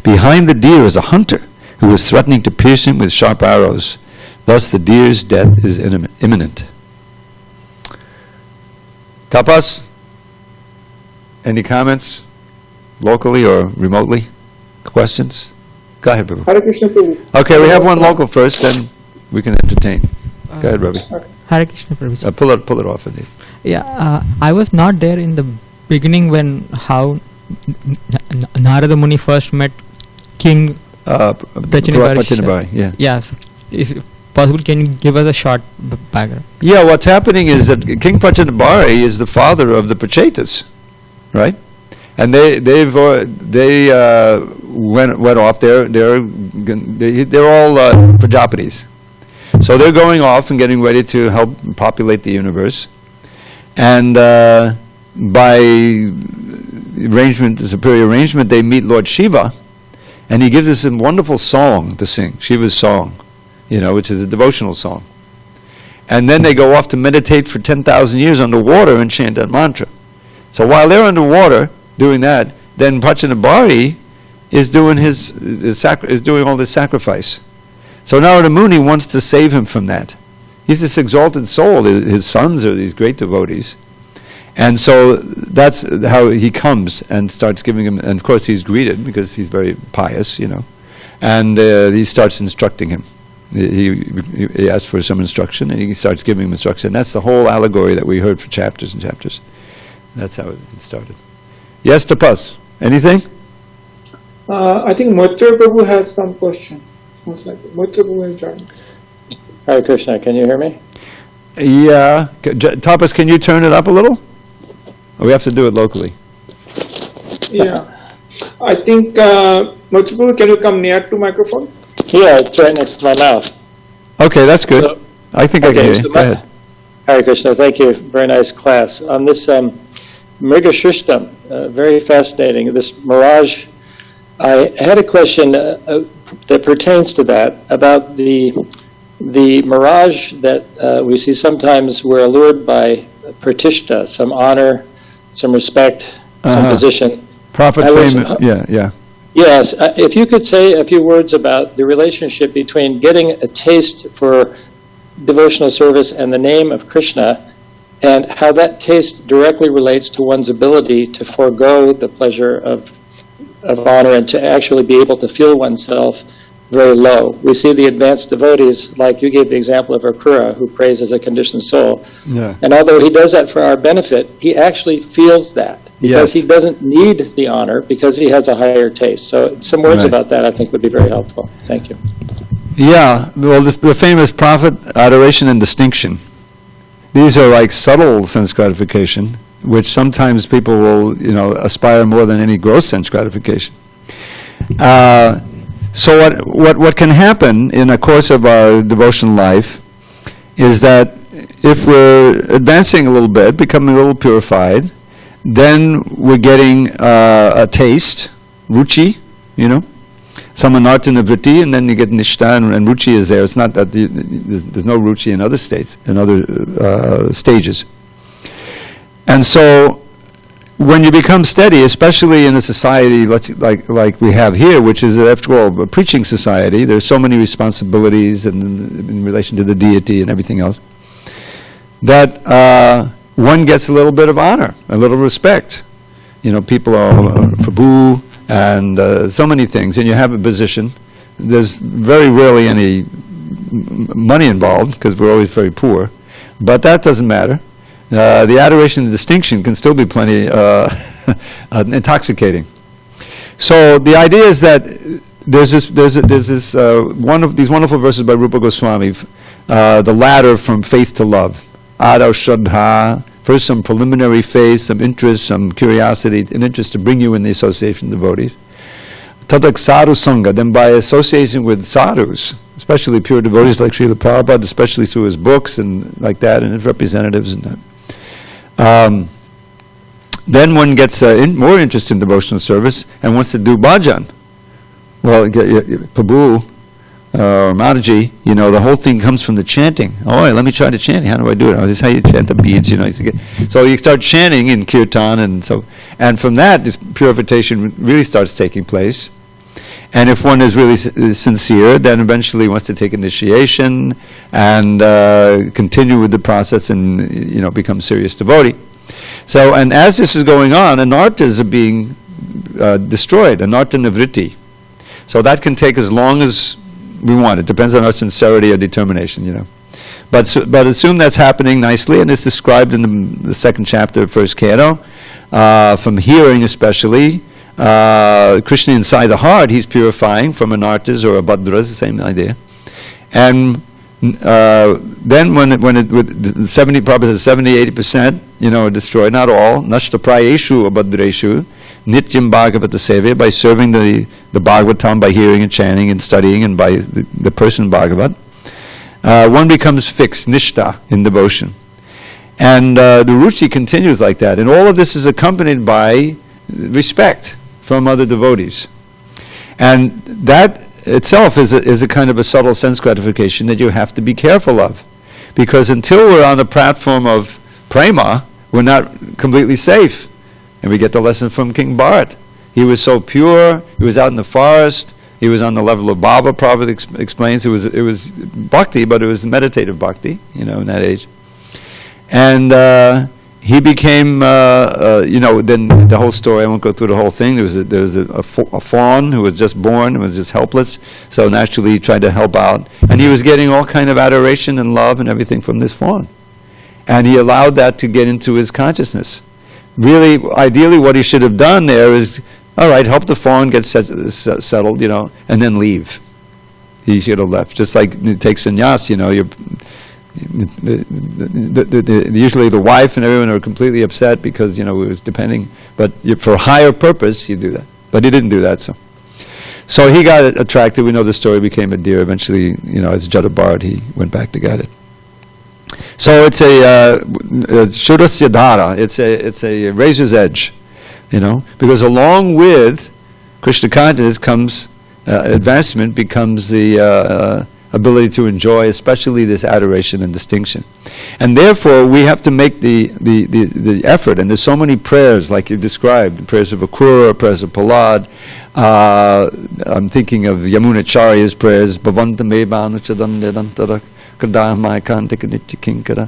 Behind the deer is a hunter, who is threatening to pierce him with sharp arrows. Thus the deer's death is imminent. Tapas? Any comments? Locally or remotely? Questions? Go ahead, Prabhu. Hare Krishna, Prabhu. Okay, we have one local first, then we can entertain. Go ahead, Ravi. Hare Krishna, Prabhu. Pull it off, indeed. Yeah, I was not there in the beginning when how Narada Muni first met King Prachinabhari, yeah. Yes. If possible, can you give us a short background? Yeah, what's happening is that King Prachinabhari is the father of the Prachetas, right? And they went off. They're all Prajapatis, so they're going off and getting ready to help populate the universe. And by arrangement, the superior arrangement, they meet Lord Shiva, and he gives us a wonderful song to sing, Shiva's song, which is a devotional song. And then they go off to meditate for 10,000 years underwater and chant that mantra. So while they're underwater doing that, then Prachinabhari is doing is doing all this sacrifice. So Narada Muni wants to save him from that. He's this exalted soul. His sons are these great devotees. And so that's how he comes and starts giving him, and of course he's greeted because he's very pious, and he starts instructing him. He asks for some instruction, and he starts giving him instruction. That's the whole allegory that we heard for chapters and chapters. That's how it started. Yes, Tapas, anything? I think Maitra Prabhu has some question. Most likely. Maitra Prabhu will join. Hare Krishna, can you hear me? Yeah. Tapas, can you turn it up a little? Or we have to do it locally? Yeah. I think, Maitra Prabhu, can you come near to microphone? Yeah, it's right next to my mouth. Okay, that's good. So- I think I can Okay, hear so you. Go ahead. Hare Krishna, thank you. Very nice class. On this Mrigashrishtam, very fascinating. This mirage, I had a question that pertains to that, about the mirage that we see sometimes we're allured by pratishta, some honor, some respect, some position. Prophet I was- fame, yeah. Yes, if you could say a few words about the relationship between getting a taste for devotional service and the name of Krishna, and how that taste directly relates to one's ability to forego the pleasure of honor and to actually be able to feel oneself very low. We see the advanced devotees, like you gave the example of Akrura, who prays as a conditioned soul. Yeah. And although he does that for our benefit, he actually feels that. Because Yes. he doesn't need the honor, because he has a higher taste. So some words Right. about that I think would be very helpful. Thank you. Yeah, well, the famous prophet, adoration and distinction. These are like subtle sense gratification, which sometimes people will, aspire more than any gross sense gratification. So what can happen in the course of our devotional life is that if we're advancing a little bit, becoming a little purified, then we're getting a taste, ruchi, samanartana vritti, and then you get nishta, and ruchi is there. It's not that there's no ruchi in other states, in other stages. And so when you become steady, especially in a society like we have here, which is, after all, a preaching society, there's so many responsibilities in relation to the deity and everything else, that one gets a little bit of honor, a little respect. People are Prabhu and so many things, and you have a position. There's very rarely any money involved, because we're always very poor, but that doesn't matter. The adoration and distinction can still be plenty intoxicating. So the idea is that there's this one of these wonderful verses by Rupa Goswami, the ladder from faith to love. Adar Shraddha, first some preliminary faith, some interest, some curiosity, an interest to bring you in the association of devotees. Tadak sadhu sangha, then by association with sadhus, especially pure devotees like Srila Prabhupada, especially through his books and like that, and his representatives and that. Then one gets more interest in devotional service and wants to do bhajan. Well, Prabhu or Mataji, the whole thing comes from the chanting. Oh, let me try to chant. How do I do it? Oh, this is how you chant the beads, So you start chanting in kirtan, and from that, this purification really starts taking place. And if one is really sincere, then eventually wants to take initiation and continue with the process and become serious devotee. So, and as this is going on, anarthas are being destroyed, anartha nivritti. So that can take as long as we want. It depends on our sincerity or determination, But assume that's happening nicely, and it's described in the second chapter of first canto. From hearing especially, Krishna inside the heart, he's purifying from anarthas or abhadras, the same idea. And then when with 70, probably 70-80%, are destroyed, not all, nashta prayeshu abhadreshu, nityam bhagavata sevya, by serving the Bhagavatam, by hearing and chanting and studying, and by the person Bhagavat, one becomes fixed, nishta, in devotion. And the ruchi continues like that. And all of this is accompanied by respect from other devotees. And that itself is a kind of a subtle sense gratification that you have to be careful of. Because until we're on the platform of prema, we're not completely safe. And we get the lesson from King Bharat. He was so pure. He was out in the forest. He was on the level of Baba. Prabhupada explains it was bhakti, but it was meditative bhakti, in that age. And he became, then the whole story. I won't go through the whole thing. There was a fawn who was just born and was just helpless. So naturally, he tried to help out, and he was getting all kind of adoration and love and everything from this fawn. And he allowed that to get into his consciousness. Really, ideally, what he should have done there is, all right, help the fawn get settled, and then leave. He should have left. Just like it takes sannyas, usually the wife and everyone are completely upset because, it was depending. But for a higher purpose, you do that. But he didn't do that, so he got attracted. We know the story, became a deer. Eventually, as Jada Bharat, he went back to get it. So it's a Shurasya Dhara. It's a razor's edge, because along with Krishna consciousness comes advancement, becomes the ability to enjoy, especially this adoration and distinction. And therefore, we have to make the effort. And there's so many prayers, like you described, the prayers of Akrura, prayers of Prahlad. I'm thinking of Yamunacharya's prayers, Bhavantame Bhanuchadandadantara Kadamai Kantikaditya Kinkara,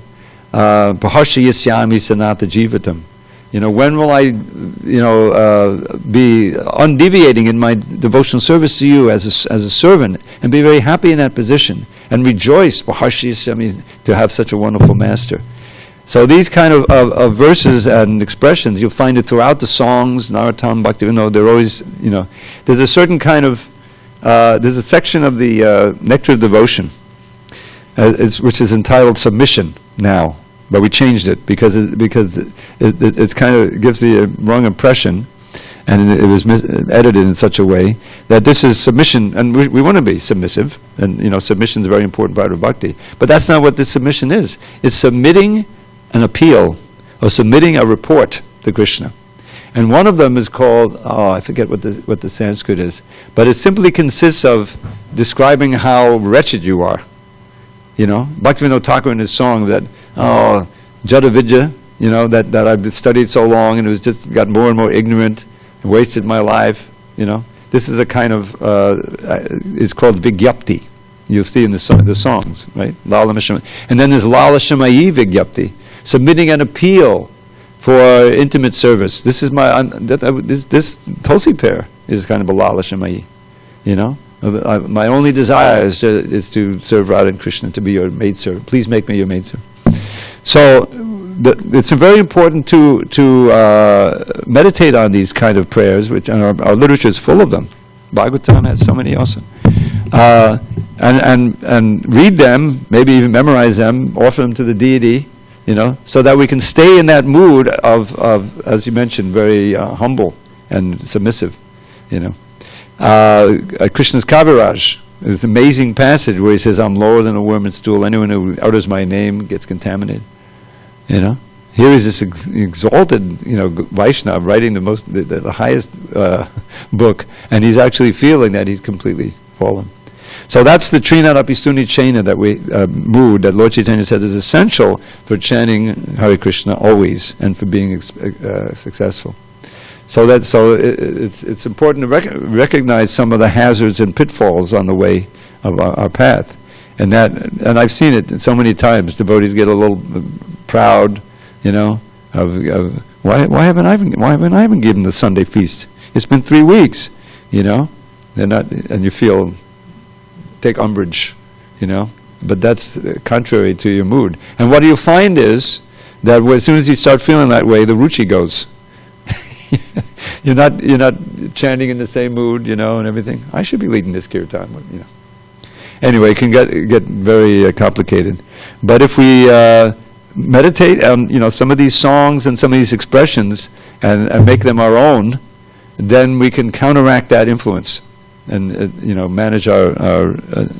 Praharshayasyami Sanata Jivatam. When will I, be undeviating in my devotional service to you as a servant, and be very happy in that position, and rejoice, Praharshayasyami, to have such a wonderful master. So these kind of verses and expressions, you'll find it throughout the songs, Narottam, Bhakti, they're always, there's a certain kind of, there's a section of the Nectar of Devotion, which is entitled Submission now, but we changed it because it's kind of gives the wrong impression, and it was edited in such a way that this is submission, and we want to be submissive, and submission is a very important part of bhakti. But that's not what this submission is. It's submitting an appeal or submitting a report to Krishna. And one of them is called, I forget what the Sanskrit is, but it simply consists of describing how wretched you are. Bhaktivinoda Thakur in his song that, Jada Vidya, that I've studied so long and it was just got more and more ignorant, and wasted my life, This is a kind of, it's called Vigyapti. You'll see in the songs, right? Lala Mishama. And then there's Lala Shamayi Vigyapti, submitting an appeal for intimate service. This is this Tulsi pair is kind of a Lala Shamayi, my only desire is to serve Radha and Krishna, to be your maidservant. Please make me your maidservant. So it's very important to meditate on these kind of prayers, which and our literature is full of them. Bhagavatam has so many also. And read them, maybe even memorize them, offer them to the deity, so that we can stay in that mood of as you mentioned, very humble and submissive, Krishna's Kaviraj, this amazing passage where he says, I'm lower than a worm and stool. Anyone who utters my name gets contaminated. Here is this exalted, Vaishnava writing the highest book, and he's actually feeling that he's completely fallen. So that's the Trinad Apistuni Chaina mood that Lord Chaitanya said is essential for chanting Hare Krishna always and for being successful. So it's important to recognize some of the hazards and pitfalls on the way of our path, and I've seen it so many times. Devotees get a little proud, of why haven't I been given the Sunday feast? It's been 3 weeks, they're not, and you take umbrage, but that's contrary to your mood. And what you find is that as soon as you start feeling that way, the ruchi goes. You're not chanting in the same mood, and everything. I should be leading this kirtan, Anyway, it can get very complicated. But if we meditate on some of these songs and some of these expressions and make them our own, then we can counteract that influence and manage our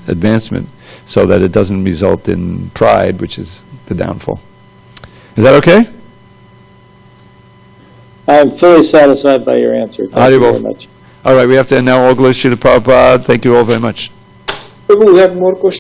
advancement so that it doesn't result in pride, which is the downfall. Is that okay? I'm fully satisfied by your answer. Thank you very much. All right, we have to end now. All glory to Prabhupada. Thank you all very much. Prabhu, we have more questions.